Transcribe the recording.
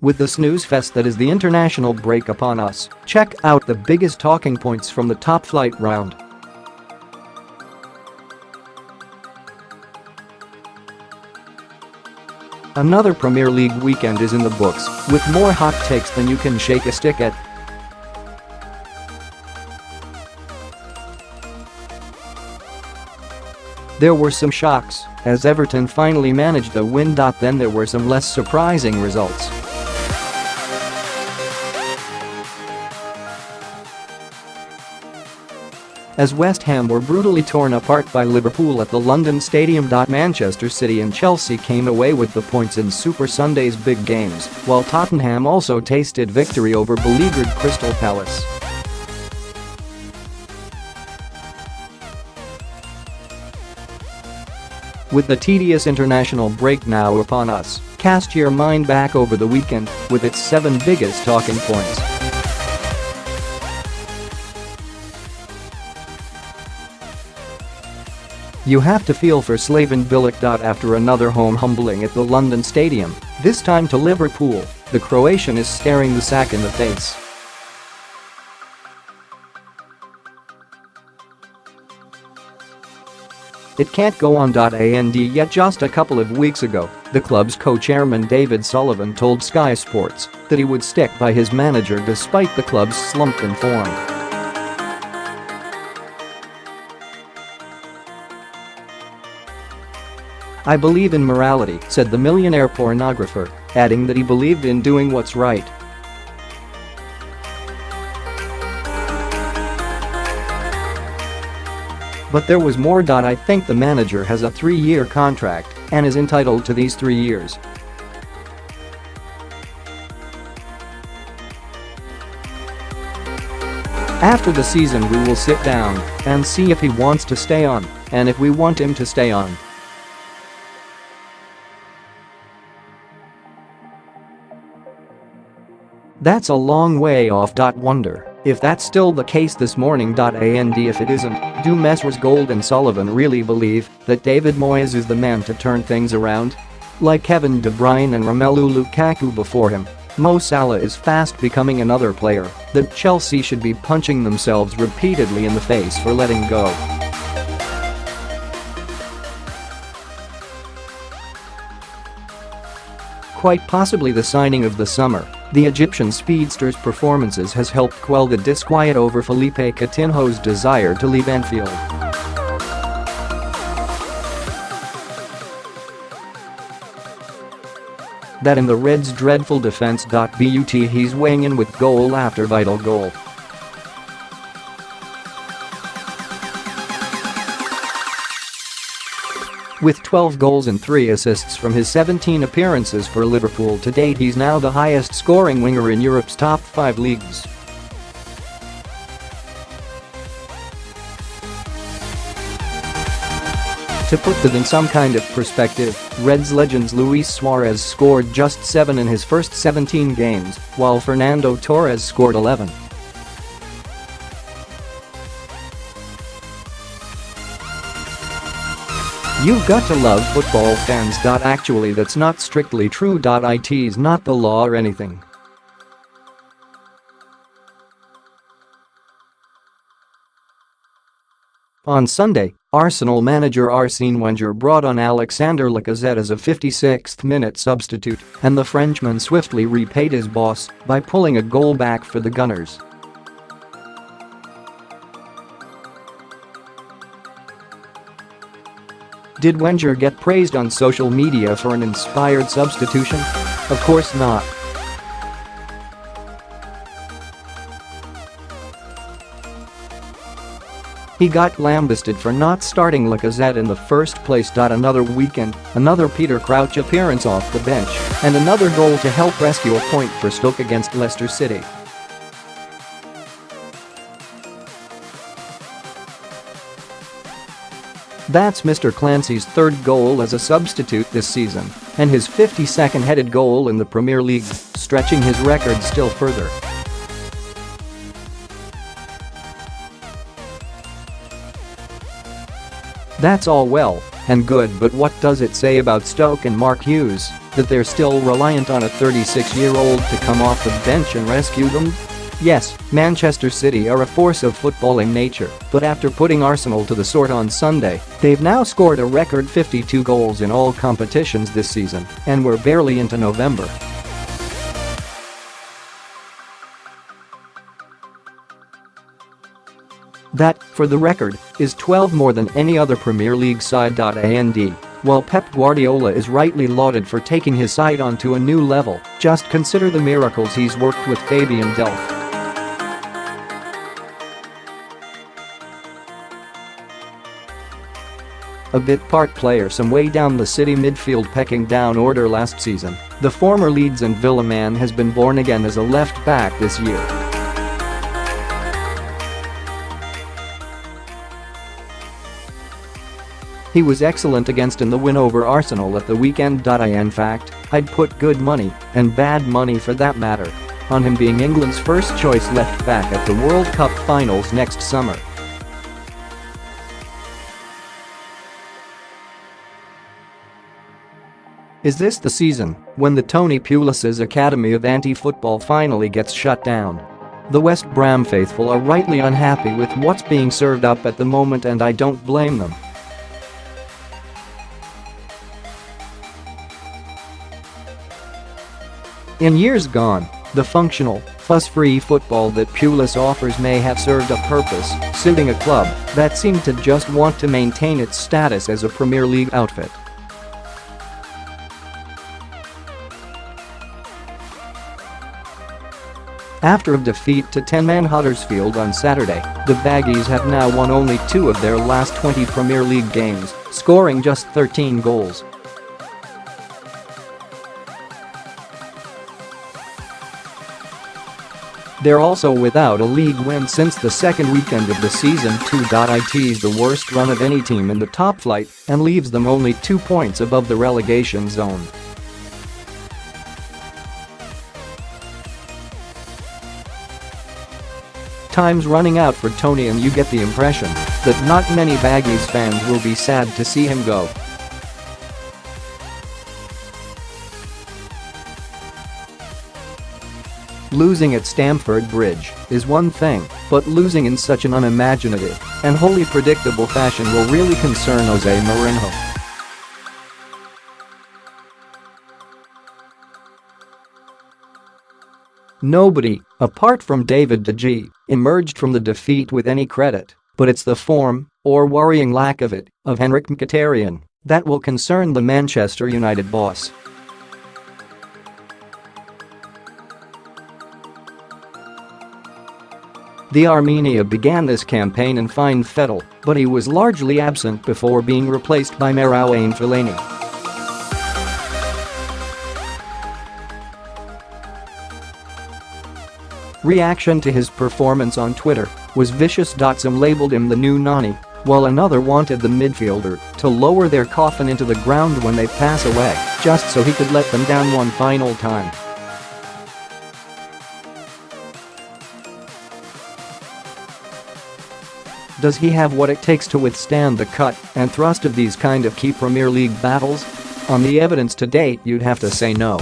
With the snooze fest that is the international break upon us, check out the biggest talking points from the top flight round. Another Premier League weekend is in the books, with more hot takes than you can shake a stick at. There were some shocks, as Everton finally managed a win. Then there were some less surprising results. As West Ham were brutally torn apart by Liverpool at the London Stadium. Manchester City and Chelsea came away with the points in Super Sunday's big games, while Tottenham also tasted victory over beleaguered Crystal Palace. With the tedious international break now upon us, cast your mind back over the weekend with its 7 biggest talking points. You have to feel for Slaven Bilic. After another home humbling at the London Stadium, this time to Liverpool, the Croatian is staring the sack in the face. It can't go on. And yet just a couple of weeks ago, the club's co-chairman David Sullivan told Sky Sports that he would stick by his manager despite the club's slump in form. "I believe in morality," said the millionaire pornographer, adding that he believed in doing what's right. But there was more. "I think the manager has a 3-year contract and is entitled to these 3 years. After the season we will sit down and see if he wants to stay on and if we want him to stay on." That's a long way off. Wonder if that's still the case this morning. And if it isn't, do Messrs Gold and Sullivan really believe that David Moyes is the man to turn things around? Like Kevin De Bruyne and Romelu Lukaku before him, Mo Salah is fast becoming another player that Chelsea should be punching themselves repeatedly in the face for letting go. Quite possibly the signing of the summer, the Egyptian speedster's performances has helped quell the disquiet over Philippe Coutinho's desire to leave Anfield. That in the Reds' dreadful defense. But he's weighing in with goal after vital goal. With 12 goals and 3 assists from his 17 appearances for Liverpool to date, he's now the highest scoring winger in Europe's top 5 leagues. To put that in some kind of perspective, Reds legends Luis Suarez scored just 7 in his first 17 games, while Fernando Torres scored 11. You've got to love football fans. Actually, that's not strictly true. It's not the law or anything. On Sunday, Arsenal manager Arsene Wenger brought on Alexander Lacazette as a 56th-minute substitute, and the Frenchman swiftly repaid his boss by pulling a goal back for the Gunners. Did Wenger get praised on social media for an inspired substitution? Of course not. He got lambasted for not starting Lacazette in the first place. Another weekend, another Peter Crouch appearance off the bench, and another goal to help rescue a point for Stoke against Leicester City. That's Mr. Clancy's 3rd goal as a substitute this season, and his 52nd headed goal in the Premier League, stretching his record still further. That's all well and good, but what does it say about Stoke and Mark Hughes that they're still reliant on a 36-year-old to come off the bench and rescue them? Yes, Manchester City are a force of footballing nature, but after putting Arsenal to the sword on Sunday, they've now scored a record 52 goals in all competitions this season, and we're barely into November. That, for the record, is 12 more than any other Premier League side. And while Pep Guardiola is rightly lauded for taking his side onto a new level, just consider the miracles he's worked with Fabian Delph. A bit part player some way down the City midfield pecking down order last season, the former Leeds and Villa man has been born again as a left back this year. He was excellent against in the win over Arsenal at the weekend. In fact, I'd put good money, and bad money for that matter, on him being England's first choice left back at the World Cup finals next summer. Is this the season when the Tony Pulis's Academy of Anti-Football finally gets shut down? The West Brom faithful are rightly unhappy with what's being served up at the moment, and I don't blame them. In years gone, the functional, fuss-free football that Pulis offers may have served a purpose, suiting a club that seemed to just want to maintain its status as a Premier League outfit. After a defeat to 10-man Huddersfield on Saturday, the Baggies have now won only 2 of their last 20 Premier League games, scoring just 13 goals. They're also without a league win since the second weekend of the season. It's the worst run of any team in the top flight and leaves them only 2 points above the relegation zone. Time's running out for Tony, and you get the impression that not many Baggies fans will be sad to see him go. Losing at Stamford Bridge is one thing, but losing in such an unimaginative and wholly predictable fashion will really concern Jose Mourinho. Nobody, apart from David De Gea, emerged from the defeat with any credit, but it's the form, or worrying lack of it, of Henrikh Mkhitaryan that will concern the Manchester United boss. The Armenia began this campaign in fine fettle, but he was largely absent before being replaced by Marouane Fellaini. Reaction to his performance on Twitter was vicious. Some labeled him the new Nani, while another wanted the midfielder to lower their coffin into the ground when they pass away, just so he could let them down one final time. Does he have what it takes to withstand the cut and thrust of these kind of key Premier League battles? On the evidence to date, you'd have to say no.